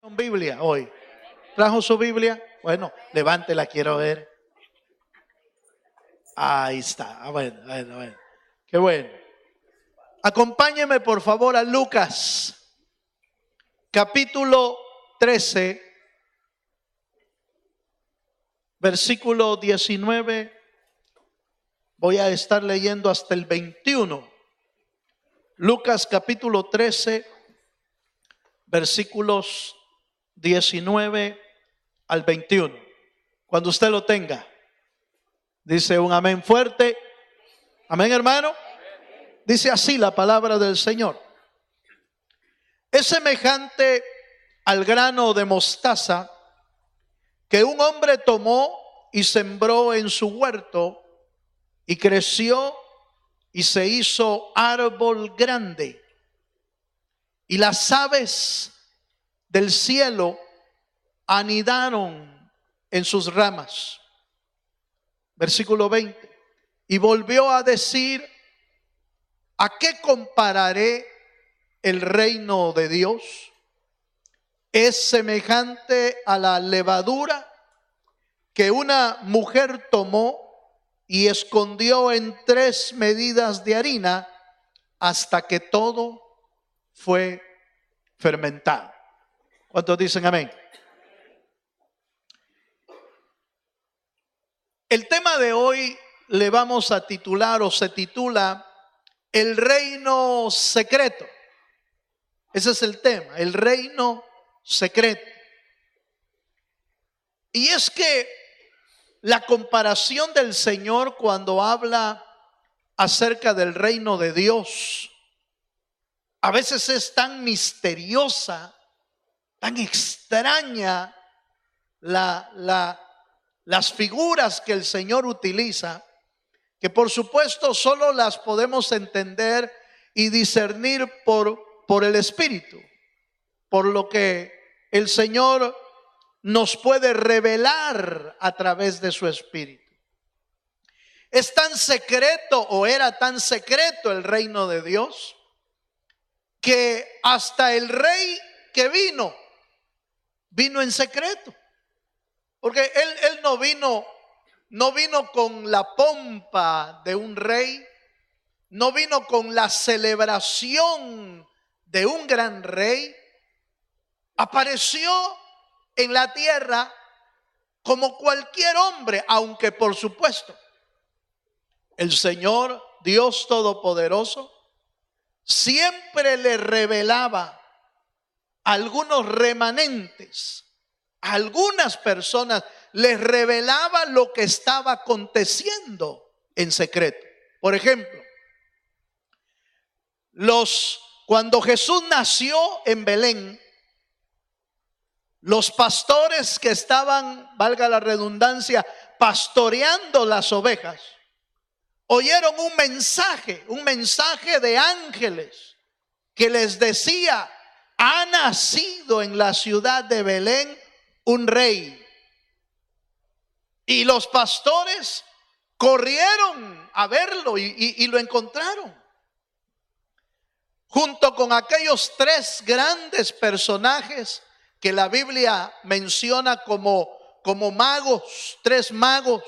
Con Biblia hoy. ¿Trajo su Biblia? Bueno, levántela, quiero ver. Ahí está. Bueno. Qué bueno. Acompáñeme por favor a Lucas, capítulo 13, versículo 19. Voy a estar leyendo hasta el 21. Lucas capítulo 13, versículos 19 al 21. Cuando usted lo tenga, dice un amén fuerte. Amén, hermano. Dice así la palabra del Señor. Es semejante al grano de mostaza que un hombre tomó y sembró en su huerto y creció y se hizo árbol grande. Y las aves del cielo anidaron en sus ramas. Versículo 20. Y volvió a decir: ¿a qué compararé el reino de Dios? Es semejante a la levadura que una mujer tomó y escondió en 3 medidas de harina hasta que todo fue fermentado. ¿Cuántos dicen amén? El tema de hoy le vamos a titular, o se titula, el reino secreto. Ese es el tema, el reino secreto. Y es que la comparación del Señor cuando habla acerca del reino de Dios a veces es tan misteriosa, tan extraña las figuras que el Señor utiliza, que por supuesto solo las podemos entender y discernir por el Espíritu, por lo que el Señor nos puede revelar a través de su Espíritu. Es tan secreto, o era tan secreto, el reino de Dios, que hasta el rey que vino en secreto, porque él no vino con la pompa de un rey, no vino con la celebración de un gran rey. Apareció en la tierra como cualquier hombre, aunque por supuesto el Señor Dios Todopoderoso siempre le revelaba a algunos remanentes, a algunas personas les revelaba lo que estaba aconteciendo en secreto. Por ejemplo, cuando Jesús nació en Belén, los pastores que estaban, valga la redundancia, pastoreando las ovejas, oyeron un mensaje de ángeles que les decía: ha nacido en la ciudad de Belén un rey. Y los pastores corrieron a verlo y lo encontraron, junto con aquellos 3 grandes personajes que la Biblia menciona como magos, 3 magos.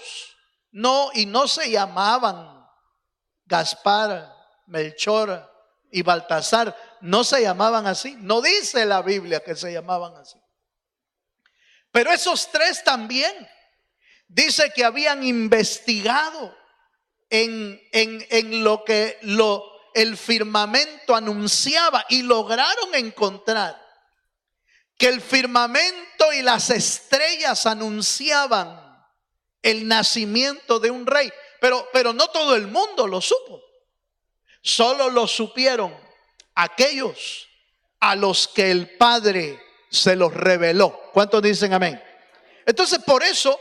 No se llamaban Gaspar, Melchor y Baltasar, no se llamaban así. No dice la Biblia que se llamaban así. Pero esos 3 también dice que habían investigado en lo que el firmamento anunciaba, y lograron encontrar que el firmamento y las estrellas anunciaban el nacimiento de un rey. Pero no todo el mundo lo supo. Solo lo supieron aquellos a los que el Padre se los reveló. ¿Cuántos dicen amén? Entonces, por eso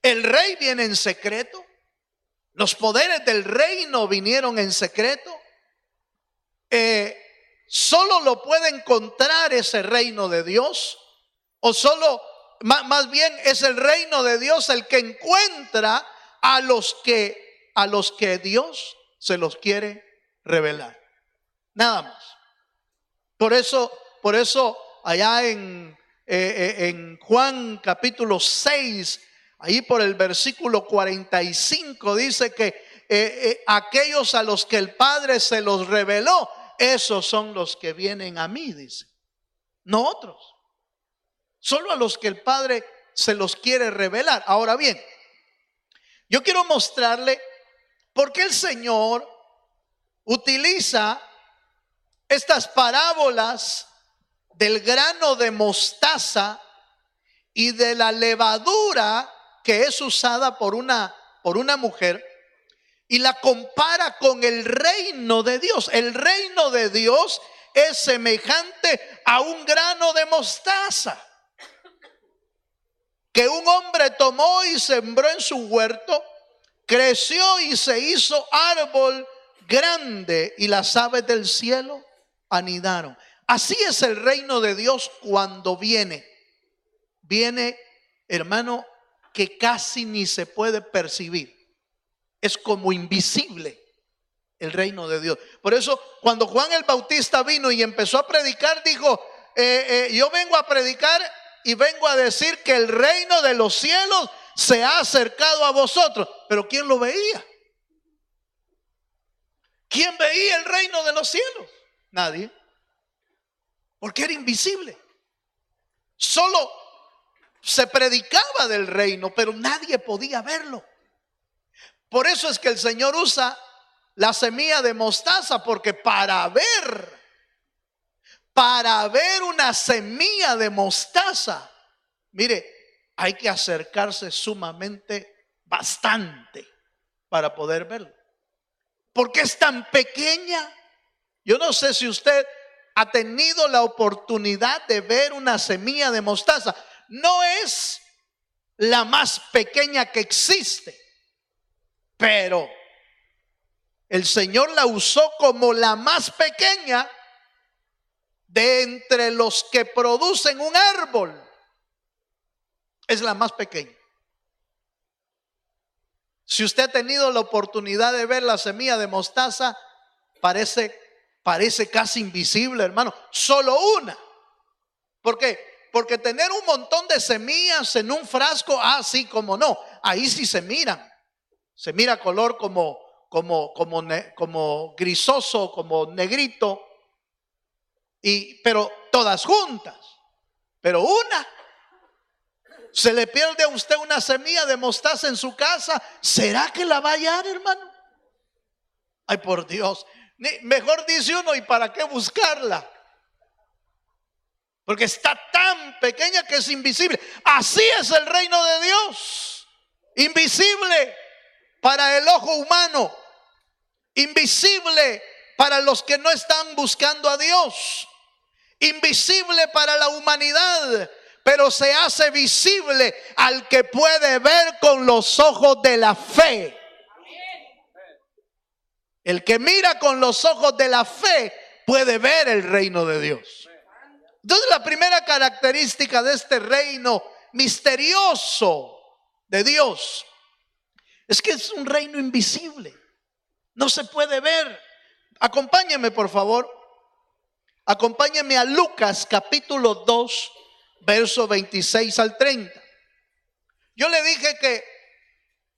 el rey viene en secreto. Los poderes del reino vinieron en secreto. Solo lo puede encontrar ese reino de Dios, o solo, más bien es el reino de Dios el que encuentra a los que Dios se los quiere revelar. Nada más. Por eso allá en Juan capítulo 6, ahí por el versículo 45, dice que aquellos a los que el Padre se los reveló, esos son los que vienen a mí, dice, no otros. Solo a los que el Padre se los quiere revelar. Ahora bien, yo quiero mostrarle por qué el Señor utiliza estas parábolas del grano de mostaza y de la levadura que es usada por una mujer, y la compara con el reino de Dios. El reino de Dios es semejante a un grano de mostaza que un hombre tomó y sembró en su huerto, creció y se hizo árbol grande, y las aves del cielo anidaron. Así es el reino de Dios cuando viene. Viene, hermano, que casi ni se puede percibir. Es como invisible el reino de Dios. Por eso cuando Juan el Bautista vino y empezó a predicar, dijo, yo vengo a predicar y vengo a decir que el reino de los cielos se ha acercado a vosotros. Pero ¿quién lo veía? ¿Quién veía el reino de los cielos? Nadie. Porque era invisible. Solo se predicaba del reino, pero nadie podía verlo. Por eso es que el Señor usa la semilla de mostaza, porque para ver una semilla de mostaza, mire, hay que acercarse sumamente bastante para poder verlo. Porque es tan pequeña. Yo no sé si usted ha tenido la oportunidad de ver una semilla de mostaza. No es la más pequeña que existe, pero el Señor la usó como la más pequeña de entre los que producen un árbol. Es la más pequeña. Si usted ha tenido la oportunidad de ver la semilla de mostaza, parece casi invisible, hermano. Solo una. ¿Por qué? Porque tener un montón de semillas en un frasco, sí, como no, ahí sí se miran. Se mira color como grisoso, como negrito, pero todas juntas. Pero una, se le pierde a usted una semilla de mostaza en su casa, ¿será que la va a hallar, hermano? Ay, por Dios. Mejor dice uno, ¿y para qué buscarla? Porque está tan pequeña que es invisible. Así es el reino de Dios. Invisible para el ojo humano, invisible para los que no están buscando a Dios, invisible para la humanidad, pero se hace visible al que puede ver con los ojos de la fe. El que mira con los ojos de la fe puede ver el reino de Dios. Entonces, la primera característica de este reino misterioso de Dios es que es un reino invisible. No se puede ver. Acompáñeme, por favor. Acompáñeme a Lucas capítulo 2, verso 26 al 30. Yo le dije que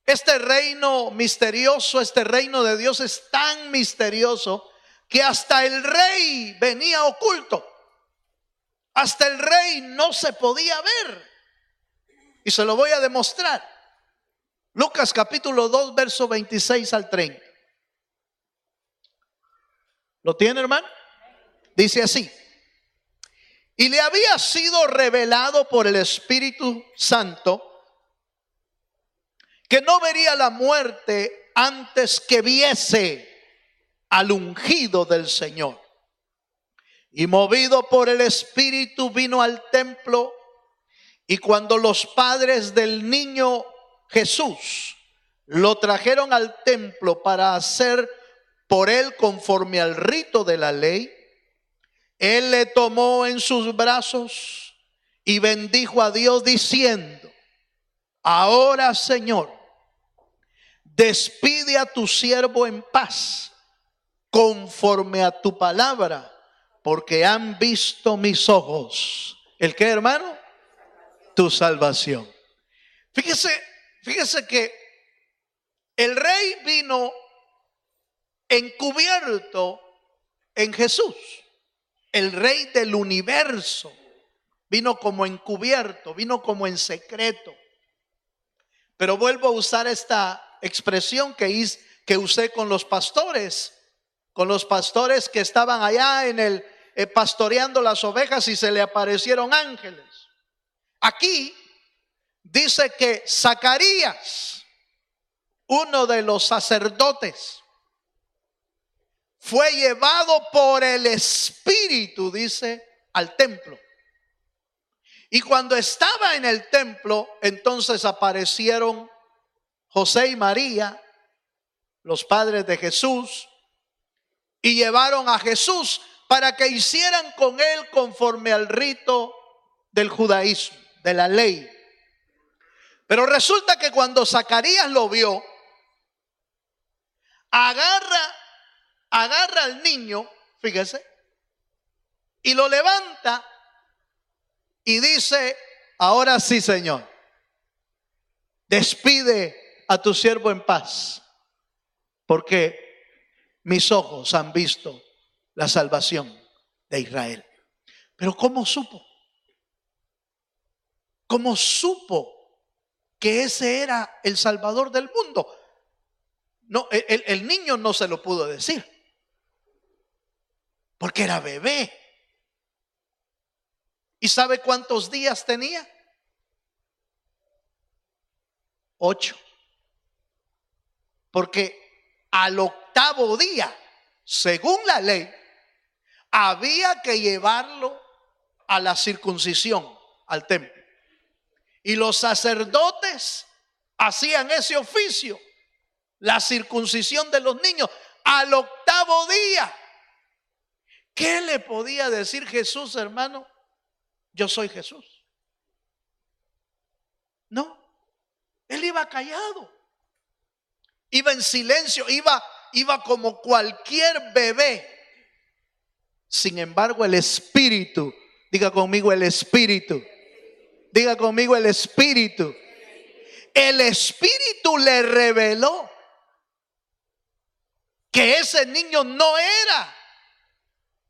este reino misterioso, este reino de Dios es tan misterioso que hasta el rey venía oculto. Hasta el rey no se podía ver. Y se lo voy a demostrar. Lucas capítulo 2, verso 26 al 30. ¿Lo tiene, hermano? Dice así: y le había sido revelado por el Espíritu Santo que no vería la muerte antes que viese al ungido del Señor. Y movido por el Espíritu vino al templo, y cuando los padres del niño Jesús lo trajeron al templo para hacer por él conforme al rito de la ley, él le tomó en sus brazos y bendijo a Dios diciendo: ahora, Señor, despide a tu siervo en paz, conforme a tu palabra, porque han visto mis ojos. ¿El qué, hermano? Tu salvación. Fíjese que el rey vino encubierto en Jesús. El rey del universo vino como encubierto, vino como en secreto. Pero vuelvo a usar esta expresión que usé con los pastores que estaban allá en el pastoreando las ovejas y se le aparecieron ángeles. Aquí dice que Zacarías, uno de los sacerdotes, fue llevado por el Espíritu, dice, al templo. Y cuando estaba en el templo, entonces aparecieron José y María, los padres de Jesús, y llevaron a Jesús para que hicieran con él conforme al rito del judaísmo, de la ley. Pero resulta que cuando Zacarías lo vio, agarra al niño, fíjese, y lo levanta y dice: ahora sí, Señor, despide a tu siervo en paz, porque mis ojos han visto la salvación de Israel. Pero ¿cómo supo? ¿Cómo supo que ese era el Salvador del mundo? No, el niño no se lo pudo decir, porque era bebé. ¿Y sabe cuántos días tenía? 8. Porque al 8º día, según la ley, había que llevarlo a la circuncisión, al templo. Y los sacerdotes hacían ese oficio, la circuncisión de los niños, al 8º día. ¿Qué le podía decir Jesús, hermano? Yo soy Jesús. No, él iba callado, iba en silencio, iba como cualquier bebé. Sin embargo, el Espíritu, diga conmigo el Espíritu, diga conmigo el Espíritu. El Espíritu le reveló que ese niño no era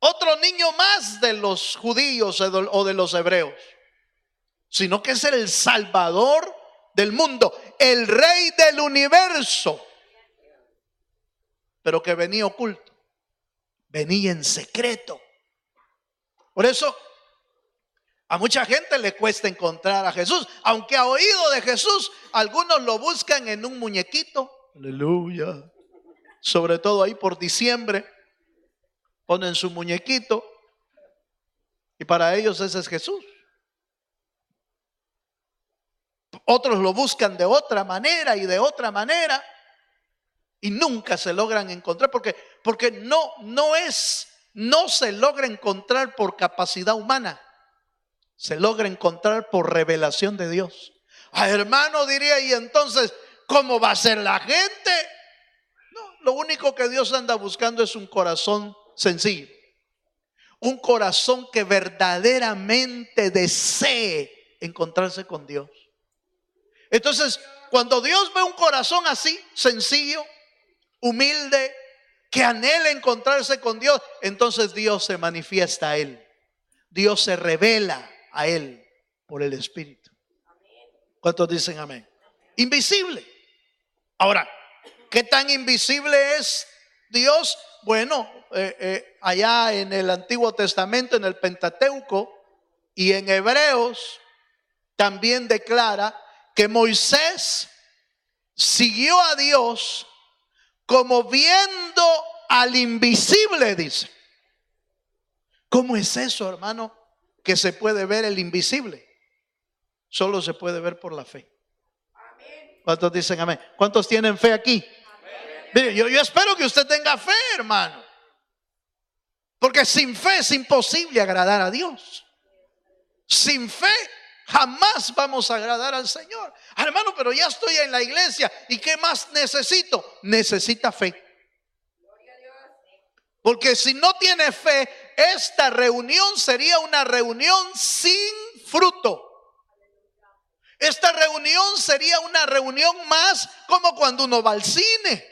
otro niño más de los judíos o de los hebreos, sino que es el Salvador del mundo, el Rey del universo, pero que venía oculto, venía en secreto. Por eso a mucha gente le cuesta encontrar a Jesús, aunque ha oído de Jesús. Algunos lo buscan en un muñequito, aleluya, sobre todo ahí por diciembre, ponen su muñequito y para ellos ese es Jesús. Otros lo buscan de otra manera y de otra manera y nunca se logran encontrar porque no se logra encontrar por capacidad humana, se logra encontrar por revelación de Dios. Hermano, diría, y entonces, ¿cómo va a ser la gente? No, lo único que Dios anda buscando es un corazón sencillo, un corazón que verdaderamente desee encontrarse con Dios. Entonces, cuando Dios ve un corazón así, sencillo, humilde, que anhela encontrarse con Dios, entonces Dios se manifiesta a él, Dios se revela a él por el Espíritu. ¿Cuántos dicen amén? Invisible. Ahora, ¿qué tan invisible es Dios? Bueno, allá en el Antiguo Testamento, en el Pentateuco y en Hebreos, también declara que Moisés siguió a Dios como viendo al invisible, dice. ¿Cómo es eso, hermano? Que se puede ver el invisible. Solo se puede ver por la fe. ¿Cuántos dicen amén? ¿Cuántos tienen fe aquí? Mire, yo espero que usted tenga fe, hermano, porque sin fe es imposible agradar a Dios. Sin fe jamás vamos a agradar al Señor. Hermano, pero ya estoy en la iglesia, ¿y qué más necesito? Necesita fe. Porque si no tiene fe, esta reunión sería una reunión sin fruto. Esta reunión sería una reunión más como cuando uno va al cine,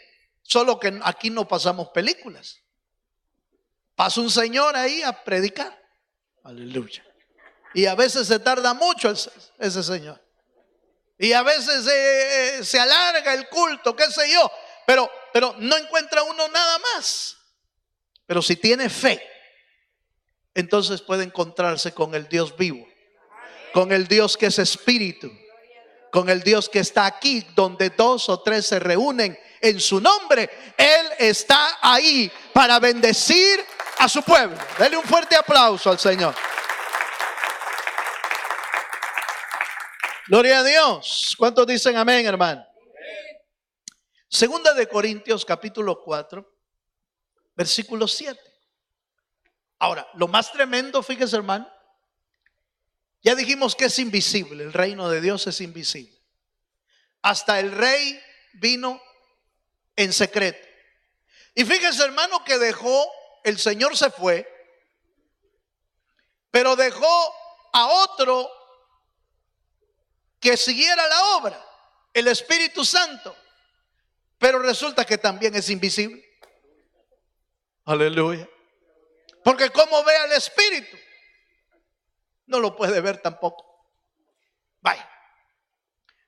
solo que aquí no pasamos películas. Pasa un señor ahí a predicar. Aleluya. Y a veces se tarda mucho ese señor. Y a veces se alarga el culto, qué sé yo. Pero no encuentra uno nada más. Pero si tiene fe, entonces puede encontrarse con el Dios vivo, con el Dios que es espíritu, con el Dios que está aquí, donde 2 o 3 se reúnen en su nombre. Él está ahí para bendecir a su pueblo. Dele un fuerte aplauso al Señor. Gloria a Dios. ¿Cuántos dicen amén, hermano? Segunda de Corintios capítulo 4, versículo 7. Ahora, lo más tremendo, fíjese, hermano, ya dijimos que es invisible, el reino de Dios es invisible. Hasta el rey vino en secreto. Y fíjese, hermano, que el Señor se fue, pero dejó a otro que siguiera la obra, el Espíritu Santo. Pero resulta que también es invisible. Aleluya. Porque ¿cómo ve al Espíritu? No lo puede ver tampoco. Vaya.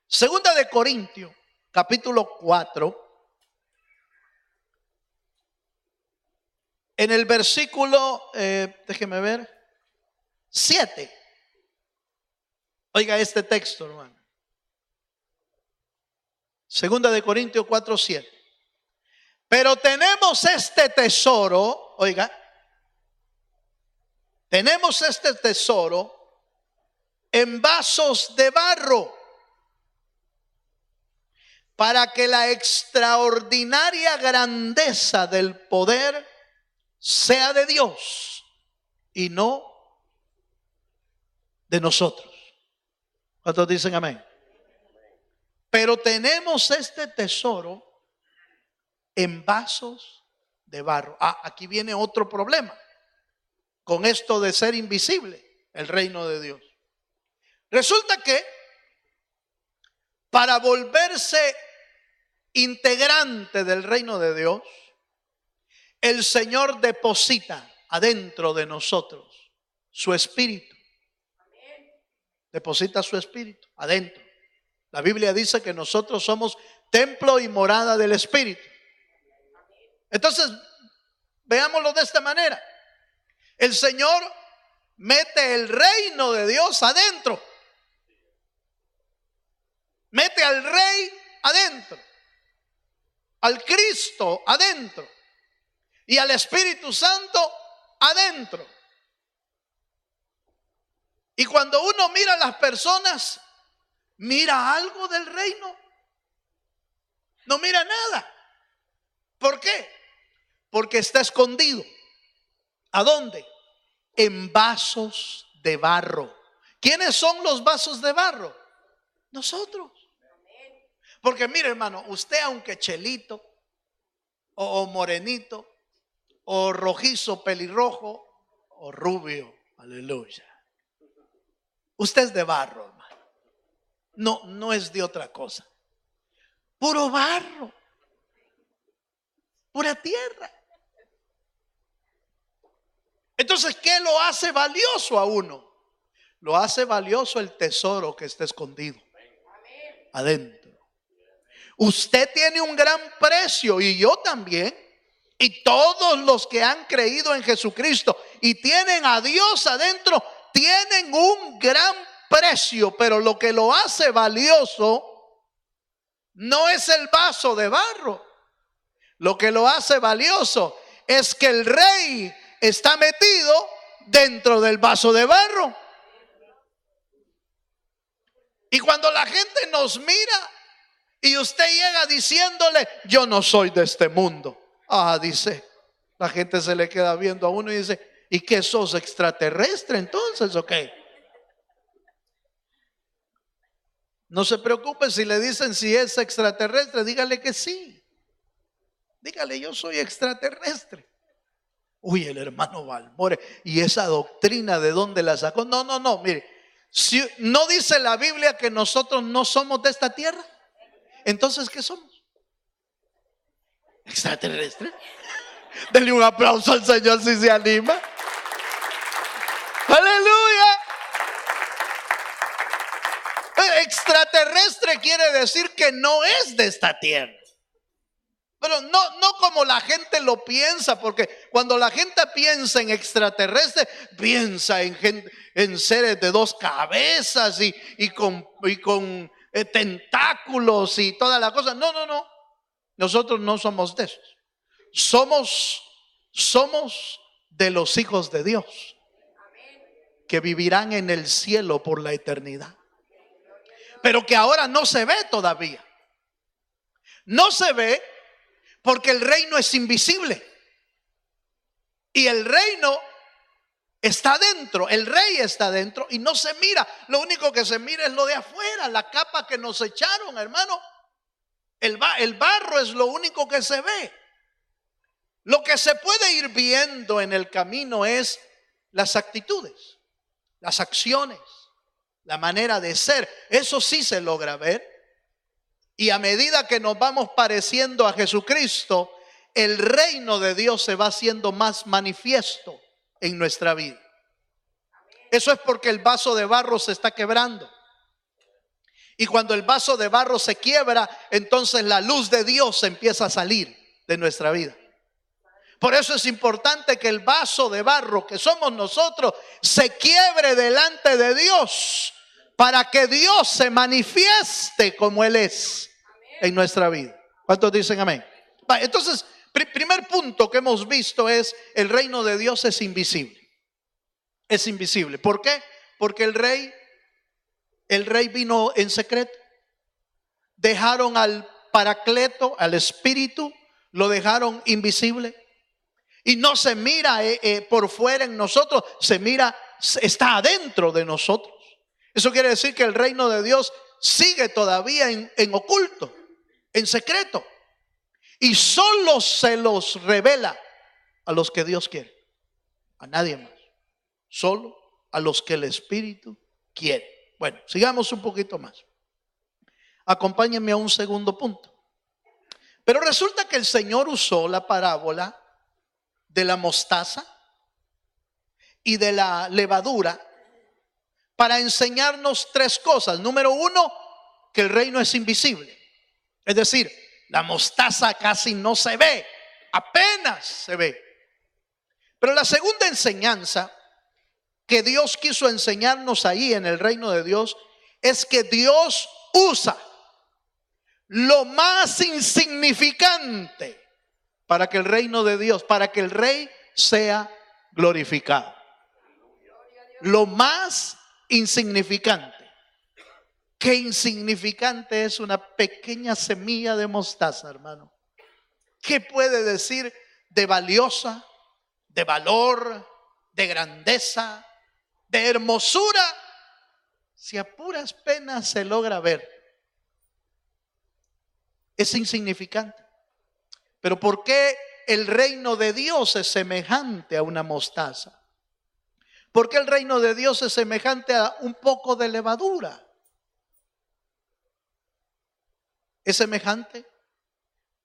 Segunda de Corintios, capítulo 4, en el versículo, déjeme ver, 7. Oiga este texto, hermano. Segunda de Corintios 4, 7. Pero tenemos este tesoro, oiga, tenemos este tesoro en vasos de barro, para que la extraordinaria grandeza del poder sea de Dios y no de nosotros. ¿Cuántos dicen amén? Pero tenemos este tesoro en vasos de barro. Aquí viene otro problema con esto de ser invisible, el reino de Dios. Resulta que para volverse integrante del reino de Dios, el Señor deposita adentro de nosotros su espíritu. Deposita su espíritu adentro. La Biblia dice que nosotros somos templo y morada del Espíritu. Entonces, veámoslo de esta manera. El Señor mete el reino de Dios adentro. Mete al Rey adentro. Al Cristo adentro. Y al Espíritu Santo adentro. Y cuando uno mira a las personas, ¿mira algo del reino? No mira nada. ¿Por qué? Porque está escondido. ¿A dónde? En vasos de barro. ¿Quiénes son los vasos de barro? Nosotros. Porque mire, hermano, usted aunque chelito o morenito o rojizo, pelirrojo o rubio, aleluya, usted es de barro, hermano. No es de otra cosa. Puro barro. Pura tierra. Entonces, ¿qué lo hace valioso a uno? Lo hace valioso el tesoro que está escondido adentro. Usted tiene un gran precio y yo también. Y todos los que han creído en Jesucristo y tienen a Dios adentro, tienen un gran precio. Pero lo que lo hace valioso no es el vaso de barro. Lo que lo hace valioso es que el Rey está metido dentro del vaso de barro. Y cuando la gente nos mira y usted llega diciéndole, yo no soy de este mundo. Dice, la gente se le queda viendo a uno y dice, ¿y qué sos, extraterrestre entonces o qué? No se preocupe si le dicen si es extraterrestre, dígale que sí. Dígale, yo soy extraterrestre. Uy, el hermano Balmore, y esa doctrina, ¿de dónde la sacó? No, no, no, mire, si no dice la Biblia que nosotros no somos de esta tierra, entonces ¿qué somos? ¿Extraterrestre? Denle un aplauso al Señor si se anima. Aleluya. Extraterrestre quiere decir que no es de esta tierra. Pero no como la gente lo piensa, porque cuando la gente piensa en extraterrestre, piensa en seres de dos cabezas y con tentáculos y toda la cosa. No, no, no. Nosotros no somos de esos. Somos de los hijos de Dios, que vivirán en el cielo por la eternidad. Pero que ahora no se ve todavía. No se ve porque el reino es invisible. Y el reino está dentro, el rey está dentro y no se mira. Lo único que se mira es lo de afuera, la capa que nos echaron, hermano. El barro es lo único que se ve. Lo que se puede ir viendo en el camino es las actitudes, las acciones, la manera de ser. Eso sí se logra ver. Y a medida que nos vamos pareciendo a Jesucristo, el reino de Dios se va haciendo más manifiesto en nuestra vida. Eso es porque el vaso de barro se está quebrando. Y cuando el vaso de barro se quiebra, entonces la luz de Dios empieza a salir de nuestra vida. Por eso es importante que el vaso de barro que somos nosotros se quiebre delante de Dios, para que Dios se manifieste como Él es en nuestra vida. ¿Cuántos dicen amén? Entonces, primer punto que hemos visto es: el reino de Dios es invisible. Es invisible. ¿Por qué? Porque el rey vino en secreto. Dejaron al Paracleto, al Espíritu, lo dejaron invisible. Y no se mira por fuera en nosotros, se mira, está adentro de nosotros. Eso quiere decir que el reino de Dios sigue todavía en oculto, en secreto. Y solo se los revela a los que Dios quiere, a nadie más. Solo a los que el Espíritu quiere. Bueno, sigamos un poquito más. Acompáñenme a un segundo punto. Pero resulta que el Señor usó la parábola de la mostaza y de la levadura para enseñarnos tres cosas. Número uno, que el reino es invisible. Es decir, la mostaza casi no se ve, apenas se ve. Pero la segunda enseñanza que Dios quiso enseñarnos ahí en el reino de Dios es que Dios usa lo más insignificante para que el reino de Dios, para que el rey sea glorificado. Lo más insignificante. Qué insignificante es una pequeña semilla de mostaza, hermano. ¿Qué puede decir de valiosa, de valor, de grandeza, de hermosura, si a puras penas se logra ver? Es insignificante. Pero ¿por qué el reino de Dios es semejante a una mostaza? ¿Por qué el reino de Dios es semejante a un poco de levadura? Es semejante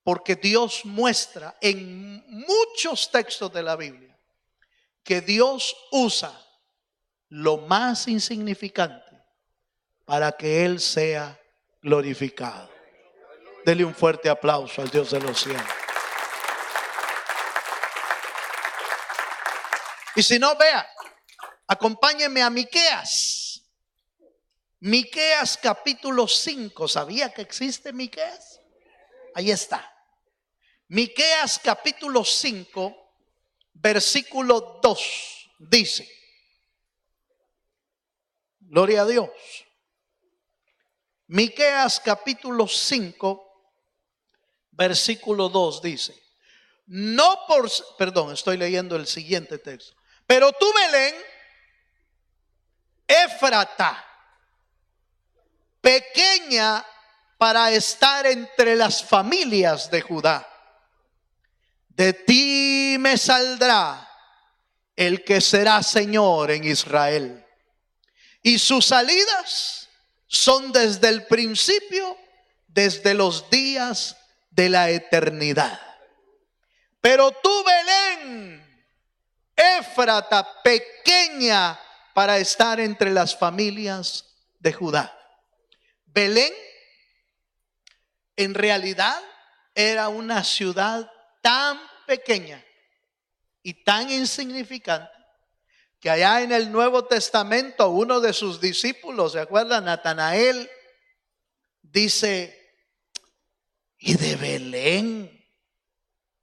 porque Dios muestra en muchos textos de la Biblia que Dios usa lo más insignificante para que Él sea glorificado. Dele un fuerte aplauso al Dios de los cielos. Y si no, vea, acompáñeme a Miqueas. Miqueas capítulo 5. ¿Sabía que existe Miqueas? Ahí está. Miqueas capítulo 5, versículo 2 dice: gloria a Dios. Miqueas capítulo 5, versículo 2 dice: estoy leyendo el siguiente texto. Pero tú, Belén, Éfrata, pequeña para estar entre las familias de Judá, de ti me saldrá el que será Señor en Israel. Y sus salidas son desde el principio, desde los días de la eternidad. Pero tú, Belén, Éfrata, pequeña para estar entre las familias de Judá. Belén en realidad era una ciudad tan pequeña y tan insignificante que allá en el Nuevo Testamento uno de sus discípulos, ¿se acuerdan? Natanael dice: ¿y de Belén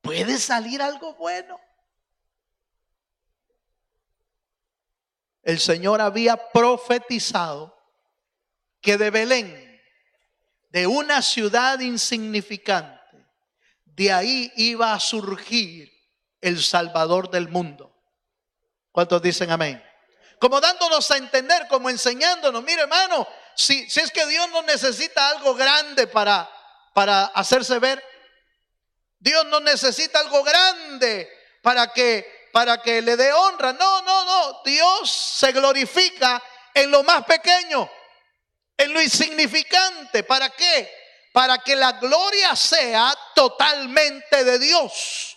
puede salir algo bueno? El Señor había profetizado que de Belén, de una ciudad insignificante, de ahí iba a surgir el Salvador del mundo. ¿Cuántos dicen amén? Como dándonos a entender, como enseñándonos: mire, hermano, si es que Dios no necesita algo grande para hacerse ver. Dios no necesita algo grande para que le dé honra. No. Dios se glorifica en lo más pequeño, en lo insignificante. ¿Para qué? Para que la gloria sea totalmente de Dios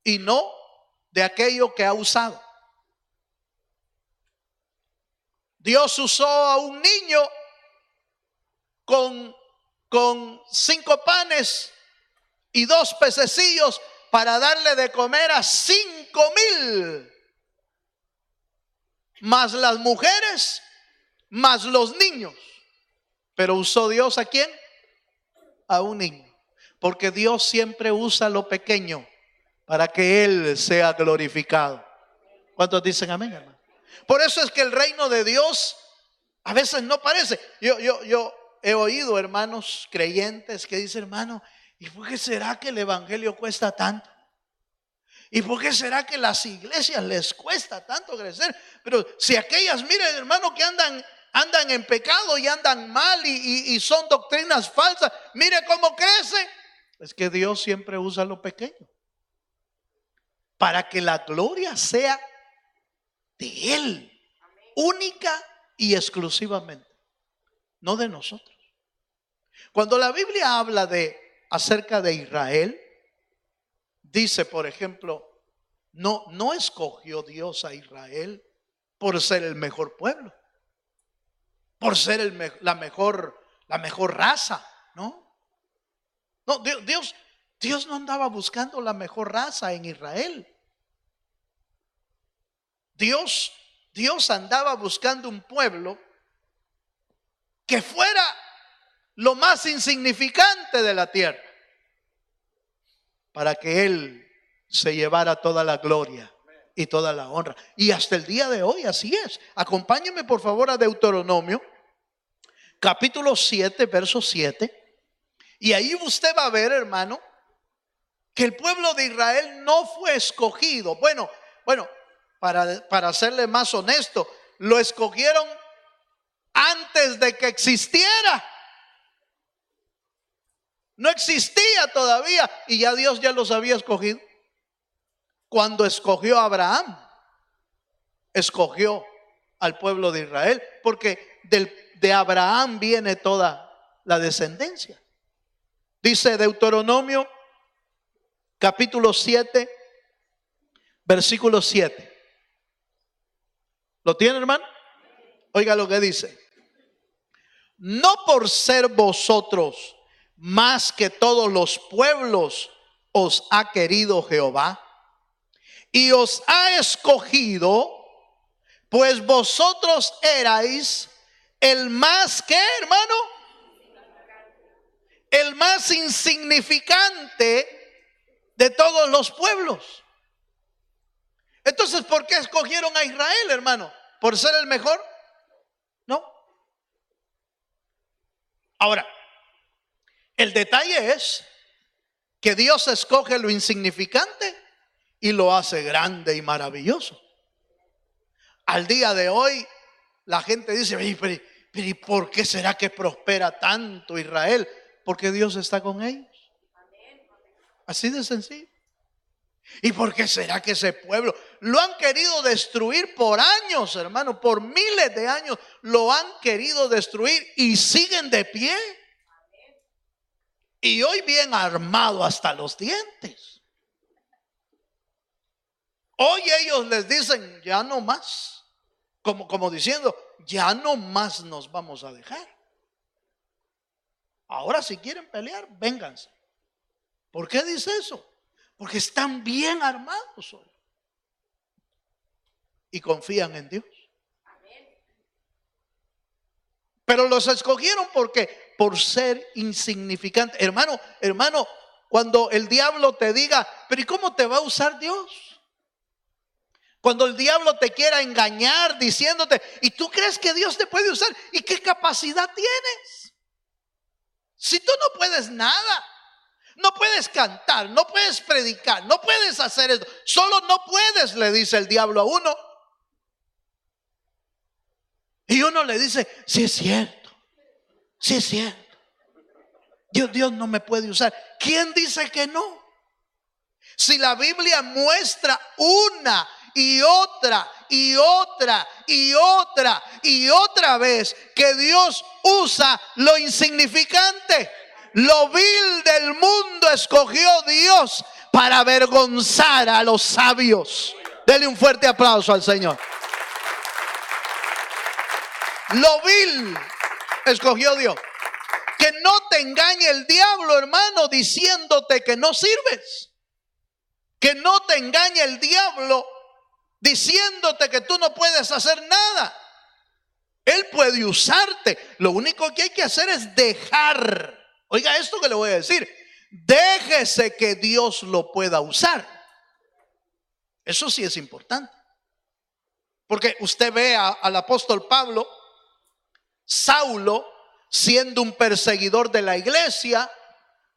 y no de aquello que ha usado. Dios usó a un niño con 5 panes y 2 pececillos para darle de comer a 5,000, más las mujeres, más los niños. Pero usó Dios ¿a quién? A un niño. Porque Dios siempre usa lo pequeño para que Él sea glorificado. ¿Cuántos dicen amén, hermano? Por eso es que el reino de Dios a veces no parece. Yo he oído hermanos creyentes que dicen: hermano, ¿y por qué será que el evangelio cuesta tanto? ¿Y por qué será que las iglesias les cuesta tanto crecer? Pero si aquellas, miren, hermano, que andan en pecado y andan mal y son doctrinas falsas, mire cómo crece. Es que Dios siempre usa lo pequeño para que la gloria sea de Él, única y exclusivamente, no de nosotros. Cuando la Biblia habla acerca de Israel, dice, por ejemplo, no escogió Dios a Israel por ser el mejor pueblo, por ser la mejor raza, ¿no? No, Dios no andaba buscando la mejor raza en Israel. Dios andaba buscando un pueblo que fuera lo más insignificante de la tierra, para que Él se llevara toda la gloria y toda la honra. Y hasta el día de hoy así es. Acompáñenme por favor a Deuteronomio capítulo 7, verso 7. Y ahí usted va a ver, hermano, que el pueblo de Israel no fue escogido. Bueno, para serle más honesto, lo escogieron antes de que existiera. No existía todavía y ya Dios ya los había escogido. Cuando escogió a Abraham, escogió al pueblo de Israel, porque de Abraham viene toda la descendencia. Dice Deuteronomio capítulo 7, versículo 7. ¿Lo tiene, hermano? Oiga lo que dice: no por ser vosotros más que todos los pueblos os ha querido Jehová y os ha escogido, pues vosotros erais el más, ¿qué, hermano? El más insignificante de todos los pueblos. Entonces, ¿por qué escogieron a Israel, hermano? ¿Por ser el mejor? No. Ahora, el detalle es que Dios escoge lo insignificante y lo hace grande y maravilloso. Al día de hoy, la gente dice: pero ¿y por qué será que prospera tanto Israel? Porque Dios está con ellos. Así de sencillo. ¿Y por qué será que ese pueblo lo han querido destruir por años, hermano? Por miles de años lo han querido destruir y siguen de pie. Y hoy bien armado hasta los dientes. Hoy ellos les dicen, ya no más. Como diciendo, ya no más nos vamos a dejar. Ahora si quieren pelear, vénganse. ¿Por qué dice eso? Porque están bien armados hoy. Y confían en Dios. Pero los escogieron porque por ser insignificantes. Hermano, cuando el diablo te diga, pero ¿y cómo te va a usar Dios? Cuando el diablo te quiera engañar diciéndote, ¿y tú crees que Dios te puede usar? ¿Y qué capacidad tienes? Si tú no puedes nada, no puedes cantar, no puedes predicar, no puedes hacer esto, solo no puedes, le dice el diablo a uno. Y uno le dice, sí es cierto, sí es cierto. Dios no me puede usar. ¿Quién dice que no? Si la Biblia muestra una y otra y otra y otra y otra vez que Dios usa lo insignificante, lo vil del mundo, escogió Dios para avergonzar a los sabios. Dele un fuerte aplauso al Señor. Lo vil escogió Dios. Que no te engañe el diablo, hermano, diciéndote que no sirves. Que no te engañe el diablo diciéndote que tú no puedes hacer nada. Él puede usarte. Lo único que hay que hacer es dejar. Oiga esto que le voy a decir. Déjese que Dios lo pueda usar. Eso sí es importante. Porque usted ve al apóstol Pablo, Saulo, siendo un perseguidor de la iglesia,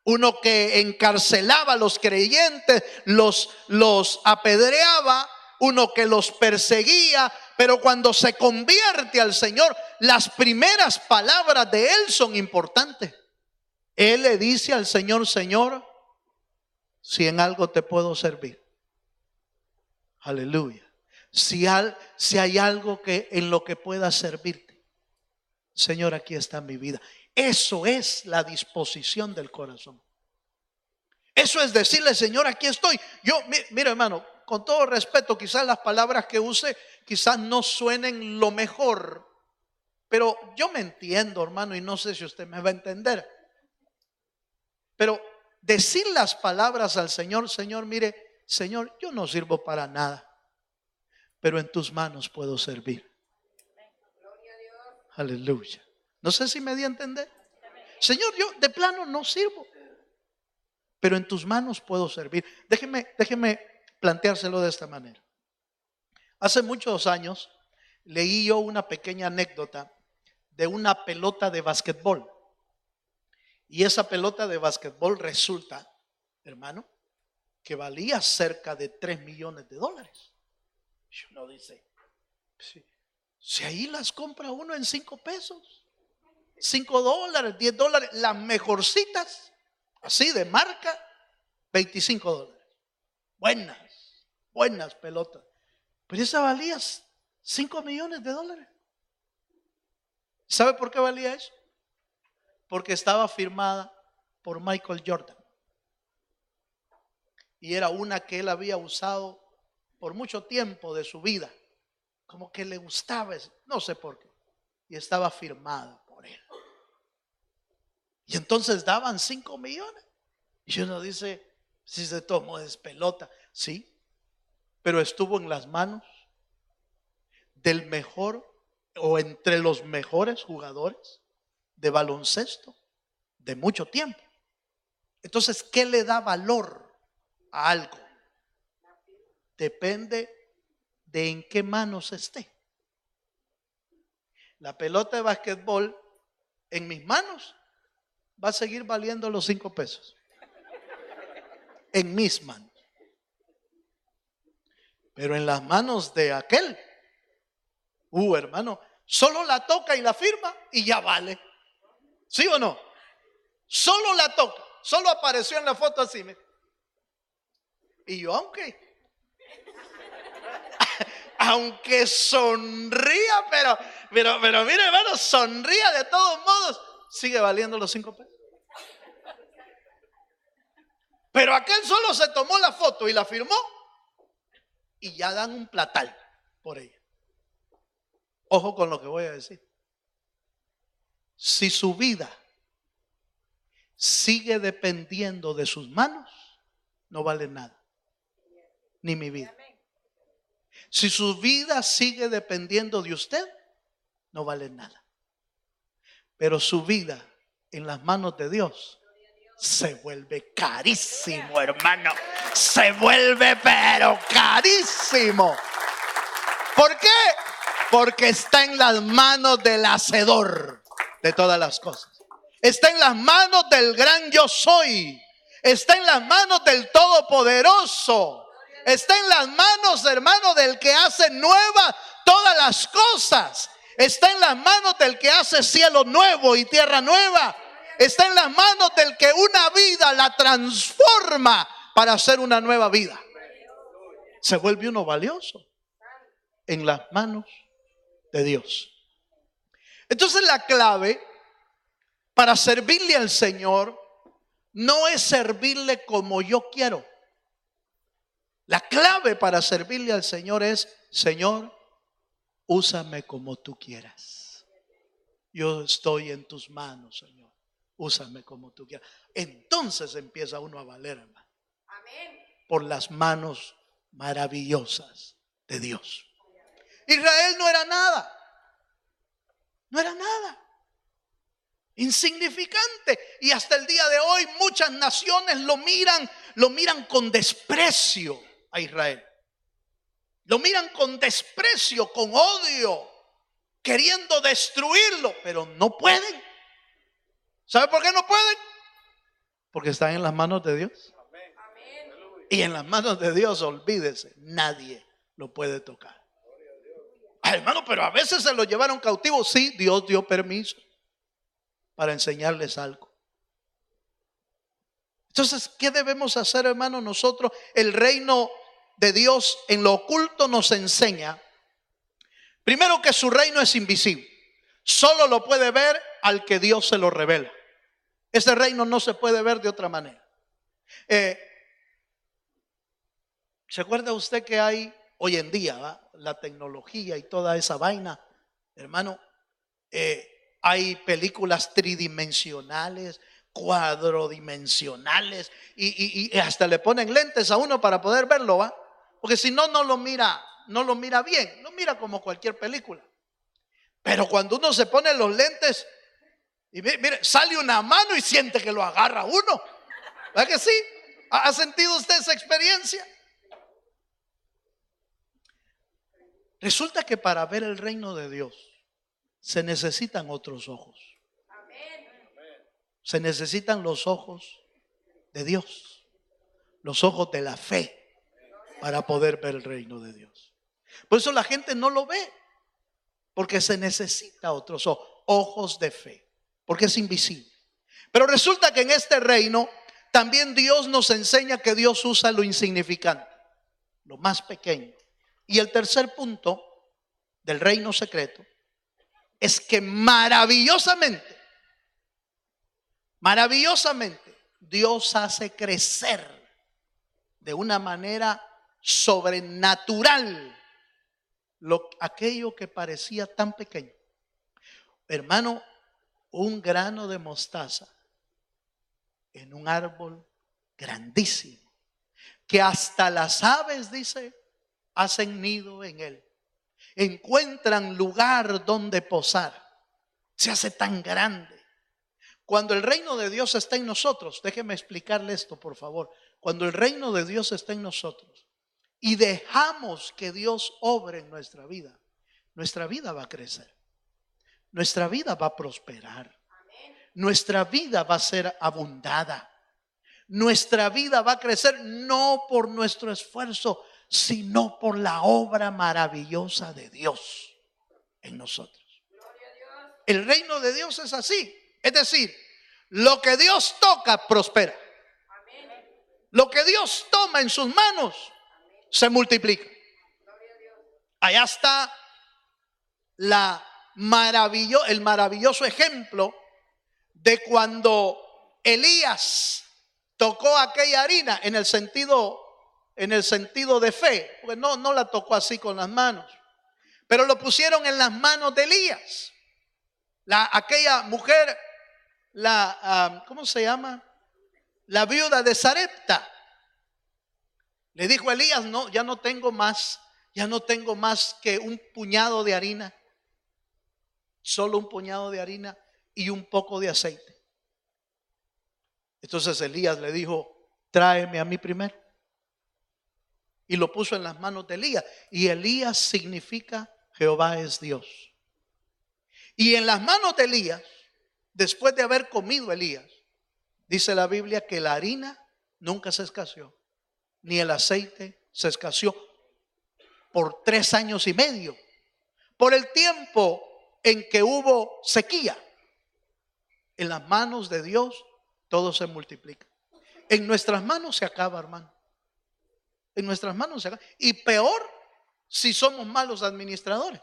uno que encarcelaba a los creyentes, los apedreaba, uno que los perseguía, pero cuando se convierte al Señor, las primeras palabras de él son importantes. Él le dice al Señor, Señor, si en algo te puedo servir. Aleluya. Si hay algo en lo que pueda servirte, Señor, aquí está mi vida. Eso es la disposición del corazón. Eso es decirle, Señor, aquí estoy. Mira, hermano, con todo respeto, quizás las palabras que use quizás no suenen lo mejor, pero yo me entiendo, hermano, y no sé si usted me va a entender. Pero decir las palabras al Señor, Señor, mire, Señor, yo no sirvo para nada, pero en tus manos puedo servir. Aleluya. No sé si me di a entender. Señor, yo de plano no sirvo, pero en tus manos puedo servir. Déjeme planteárselo de esta manera. Hace muchos años leí yo una pequeña anécdota de una pelota de basquetbol. Y esa pelota de basquetbol resulta, hermano, que valía cerca de $3 millones. Y uno dice, si ahí las compra uno en 5 pesos, $5, $10, las mejorcitas, así de marca, $25. Buenas pelotas. Pero esa valía $5 millones. ¿Sabe por qué valía eso? Porque estaba firmada por Michael Jordan. Y era una que él había usado por mucho tiempo de su vida. Como que le gustaba, no sé por qué. Y estaba firmada por él. Y entonces daban $5 millones. Y uno dice, si se tomó es pelota. Sí, pero estuvo en las manos del mejor o entre los mejores jugadores de baloncesto de mucho tiempo. Entonces, ¿qué le da valor a algo? Depende de en qué manos esté. La pelota de basquetbol en mis manos va a seguir valiendo los 5 pesos. En mis manos. Pero en las manos de aquel, hermano, solo la toca y la firma y ya vale. ¿Sí o no? Solo la toca, solo apareció en la foto así. Y yo, aunque sonría, pero mire, hermano, sonría de todos modos, sigue valiendo los 5 pesos. Pero aquel solo se tomó la foto y la firmó y ya dan un platal por ella. Ojo con lo que voy a decir. Si su vida sigue dependiendo de sus manos, no vale nada, ni mi vida. Si su vida sigue dependiendo de usted, no vale nada. Pero su vida en las manos de Dios se vuelve carísimo, hermano. Se vuelve pero carísimo. ¿Por qué? Porque está en las manos del hacedor de todas las cosas. Está en las manos del gran yo soy. Está en las manos del Todopoderoso. Está en las manos, hermano, del que hace nuevas todas las cosas. Está en las manos del que hace cielo nuevo y tierra nueva. Está en las manos del que una vida la transforma para hacer una nueva vida. Se vuelve uno valioso en las manos de Dios. Entonces la clave para servirle al Señor no es servirle como yo quiero. La clave para servirle al Señor es: Señor, úsame como tú quieras. Yo estoy en tus manos, Señor. Úsame como tú quieras. Entonces empieza uno a valer, hermano. Amén. Por las manos maravillosas de Dios. Israel no era nada. No era nada. Insignificante. Y hasta el día de hoy muchas naciones lo miran con desprecio a Israel. Lo miran con desprecio, con odio, queriendo destruirlo, pero no pueden. ¿Sabe por qué no pueden? Porque están en las manos de Dios. Y en las manos de Dios, olvídese, nadie lo puede tocar. Hermano, pero a veces se lo llevaron cautivo. Sí, Dios dio permiso para enseñarles algo. Entonces, ¿qué debemos hacer, hermano? Nosotros, el reino de Dios en lo oculto nos enseña, primero, que su reino es invisible. Solo lo puede ver al que Dios se lo revela. Ese reino no se puede ver de otra manera. ¿Se acuerda usted que hay hoy en día, la tecnología y toda esa vaina? Hermano, hay películas tridimensionales, cuadrodimensionales, y hasta le ponen lentes a uno para poder verlo, ¿va? Porque si no, no lo mira bien, lo mira como cualquier película. Pero cuando uno se pone los lentes y mire, sale una mano y siente que lo agarra uno. ¿Verdad que sí? ¿Ha sentido usted esa experiencia? Resulta que para ver el reino de Dios se necesitan otros ojos. Se necesitan los ojos de Dios, los ojos de la fe, para poder ver el reino de Dios. Por eso la gente no lo ve, porque se necesita otros ojos de fe, porque es invisible. Pero resulta que en este reino también Dios nos enseña que Dios usa lo insignificante, lo más pequeño. Y el tercer punto del reino secreto es que maravillosamente Dios hace crecer de una manera sobrenatural aquello que parecía tan pequeño. Hermano, un grano de mostaza en un árbol grandísimo, que hasta las aves, dice, hacen nido en él, encuentran lugar donde posar. Se hace tan grande. Cuando el reino de Dios está en nosotros, déjeme explicarle esto, por favor. Cuando el reino de Dios está en nosotros y dejamos que Dios obre en nuestra vida va a crecer. Nuestra vida va a prosperar. Nuestra vida va a ser abundada. Nuestra vida va a crecer no por nuestro esfuerzo, sino por la obra maravillosa de Dios en nosotros. El reino de Dios es así. Es decir, lo que Dios toca prospera. Lo que Dios toma en sus manos se multiplica. Allá está el maravilloso ejemplo de cuando Elías tocó aquella harina en el sentido de fe, porque no la tocó así con las manos, pero lo pusieron en las manos de Elías. Aquella mujer, ¿cómo se llama? La viuda de Sarepta. Le dijo a Elías: no, ya no tengo más que un puñado de harina, solo un puñado de harina y un poco de aceite. Entonces Elías le dijo: tráeme a mí primero. Y lo puso en las manos de Elías. Y Elías significa Jehová es Dios. Y en las manos de Elías, después de haber comido Elías, dice la Biblia que la harina nunca se escaseó, ni el aceite se escaseó por 3 años y medio, por el tiempo en que hubo sequía. En las manos de Dios todo se multiplica. En nuestras manos se acaba, hermano. En nuestras manos se acaba. Y peor si somos malos administradores.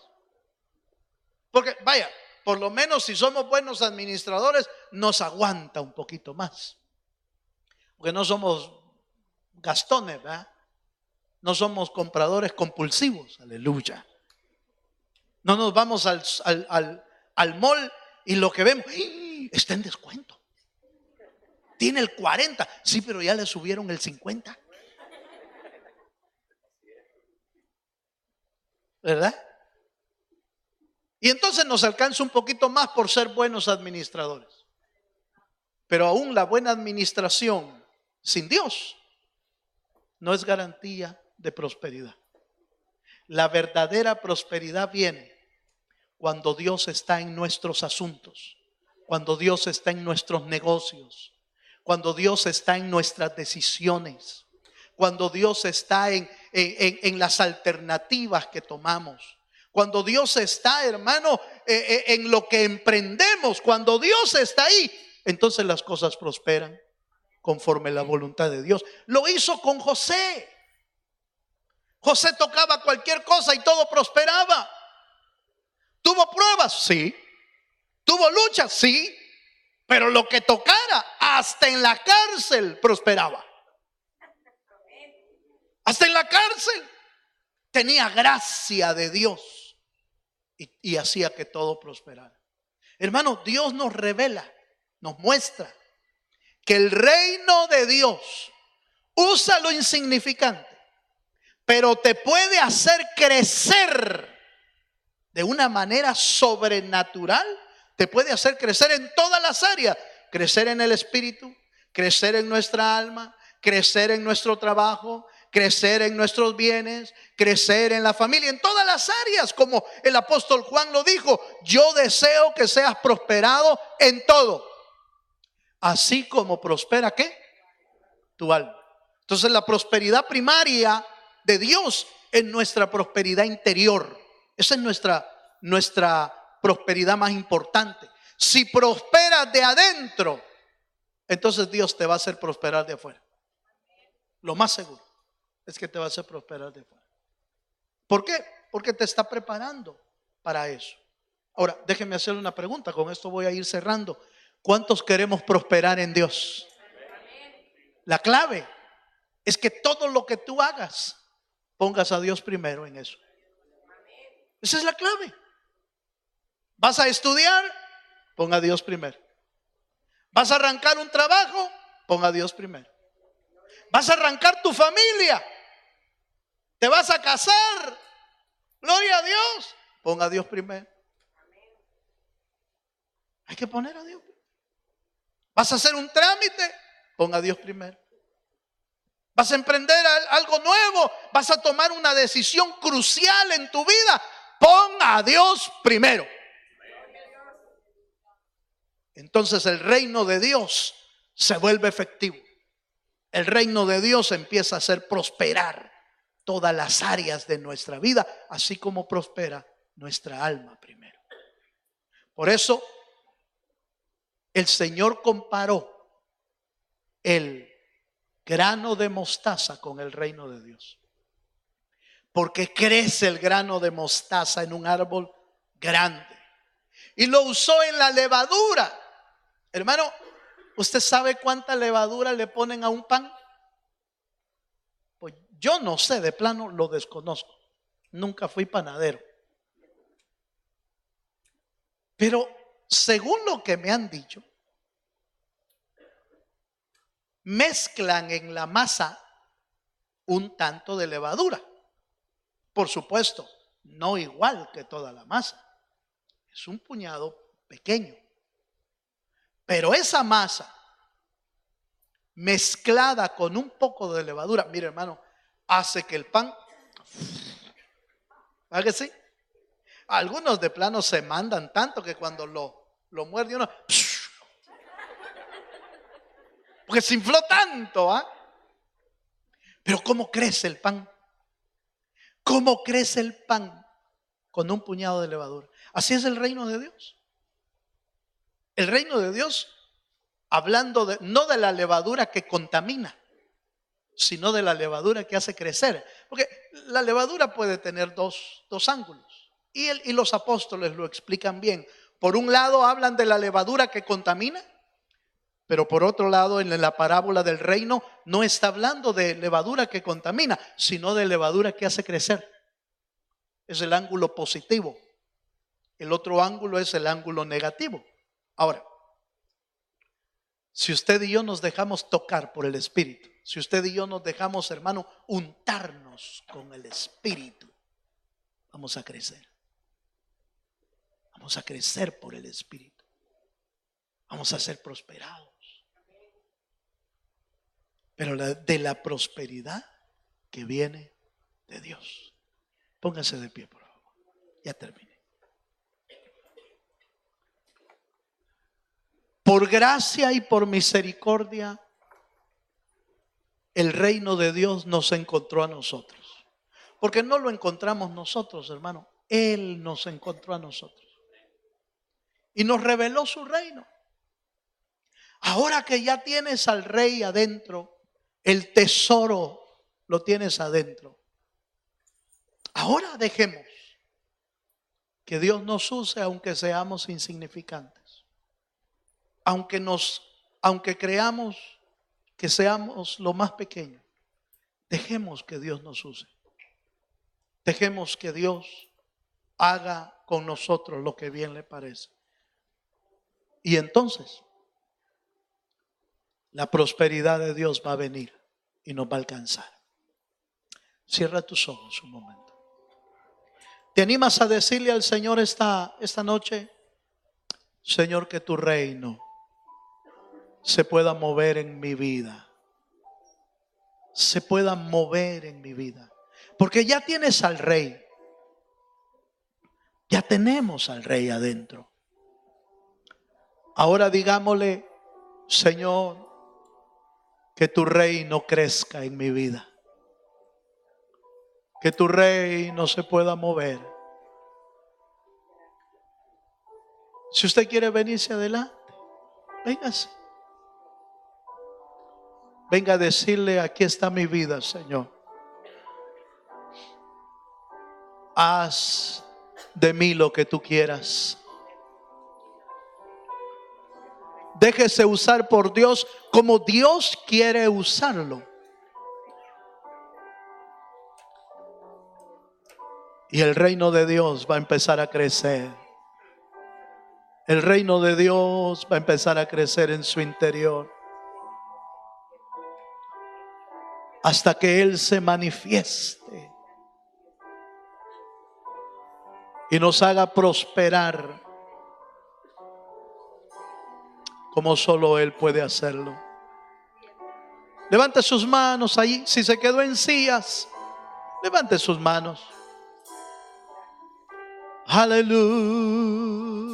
Porque vaya, por lo menos si somos buenos administradores nos aguanta un poquito más. Porque no somos gastones, ¿verdad? No somos compradores compulsivos, aleluya. No nos vamos al mall y lo que vemos, está en descuento. Tiene el 40, sí, pero ya le subieron el 50. ¿Verdad? Y entonces nos alcanza un poquito más por ser buenos administradores. Pero aún la buena administración sin Dios no es garantía de prosperidad. La verdadera prosperidad viene cuando Dios está en nuestros asuntos, cuando Dios está en nuestros negocios, cuando Dios está en nuestras decisiones, cuando Dios está en las alternativas que tomamos, cuando Dios está, hermano, en lo que emprendemos, cuando Dios está ahí, entonces las cosas prosperan conforme la voluntad de Dios. Lo hizo con José. José tocaba cualquier cosa y todo prosperaba. ¿Tuvo pruebas? Sí. ¿Tuvo luchas? Sí. Pero lo que tocara, hasta en la cárcel prosperaba. Hasta en la cárcel tenía gracia de Dios y hacía que todo prosperara. Hermano, Dios nos revela, nos muestra que el reino de Dios usa lo insignificante, pero te puede hacer crecer de una manera sobrenatural. Te puede hacer crecer en todas las áreas. Crecer en el espíritu, crecer en nuestra alma, crecer en nuestro trabajo, crecer en nuestros bienes, crecer en la familia, en todas las áreas, como el apóstol Juan lo dijo: yo deseo que seas prosperado en todo, así como prospera ¿qué? Tu alma. Entonces la prosperidad primaria de Dios es nuestra prosperidad interior. Esa es nuestra prosperidad más importante. Si prosperas de adentro, entonces Dios te va a hacer prosperar de afuera. Lo más seguro es que te va a hacer prosperar de afuera. ¿Por qué? Porque te está preparando para eso. Ahora, déjenme hacerle una pregunta. Con esto voy a ir cerrando. ¿Cuántos queremos prosperar en Dios? La clave es que todo lo que tú hagas, pongas a Dios primero en eso. Esa es la clave. ¿Vas a estudiar? Pon a Dios primero. ¿Vas a arrancar un trabajo? Pon a Dios primero. ¿Vas a arrancar tu familia? ¿Te vas a casar? Gloria a Dios. Pon a Dios primero. Hay que poner a Dios. ¿Vas a hacer un trámite? Pon a Dios primero. ¿Vas a emprender algo nuevo? ¿Vas a tomar una decisión crucial en tu vida? Pon a Dios primero. Entonces el reino de Dios se vuelve efectivo. El reino de Dios empieza a hacer prosperar todas las áreas de nuestra vida, así como prospera nuestra alma primero. Por eso el Señor comparó el grano de mostaza con el reino de Dios. Porque crece el grano de mostaza en un árbol grande. Y lo usó en la levadura. Hermano, ¿usted sabe cuánta levadura le ponen a un pan? Pues yo no sé, de plano lo desconozco. Nunca fui panadero. Pero según lo que me han dicho, mezclan en la masa un tanto de levadura. Por supuesto, no igual que toda la masa. Es un puñado pequeño. Pero esa masa mezclada con un poco de levadura, mire hermano, hace que el pan, ¿verdad que sí? Algunos de plano se mandan tanto que cuando lo muerde uno, porque se infló tanto, ¿ah? Pero ¿cómo crece el pan? ¿Cómo crece el pan? Con un puñado de levadura. Así es el reino de Dios. El reino de Dios, hablando no de la levadura que contamina, sino de la levadura que hace crecer. Porque la levadura puede tener dos ángulos. Y los apóstoles lo explican bien. Por un lado hablan de la levadura que contamina, pero por otro lado en la parábola del reino no está hablando de levadura que contamina, sino de levadura que hace crecer. Es el ángulo positivo. El otro ángulo es el ángulo negativo. Ahora, si usted y yo nos dejamos tocar por el Espíritu, si usted y yo nos dejamos, hermano, untarnos con el Espíritu, vamos a crecer. Vamos a crecer por el Espíritu. Vamos a ser prosperados. Pero de la prosperidad que viene de Dios. Póngase de pie, por favor. Ya terminé. Por gracia y por misericordia, el reino de Dios nos encontró a nosotros. Porque no lo encontramos nosotros, hermano. Él nos encontró a nosotros. Y nos reveló su reino. Ahora que ya tienes al rey adentro, el tesoro lo tienes adentro. Ahora dejemos que Dios nos use aunque seamos insignificantes. Aunque creamos que seamos lo más pequeño, dejemos que Dios nos use. Dejemos que Dios haga con nosotros lo que bien le parece. Y entonces la prosperidad de Dios va a venir y nos va a alcanzar. Cierra tus ojos un momento. ¿Te animas a decirle al Señor esta noche? Señor, que tu reino se pueda mover en mi vida. Se pueda mover en mi vida. Porque ya tienes al rey. Ya tenemos al rey adentro. Ahora digámosle, Señor, que tu reino crezca en mi vida. Que tu reino se pueda mover. Si usted quiere venirse adelante, véngase. Venga a decirle, aquí está mi vida, Señor. Haz de mí lo que tú quieras. Déjese usar por Dios como Dios quiere usarlo. Y el reino de Dios va a empezar a crecer. El reino de Dios va a empezar a crecer en su interior. Hasta que Él se manifieste y nos haga prosperar como solo Él puede hacerlo. Levante sus manos ahí. Si se quedó en sillas, levante sus manos. Aleluya.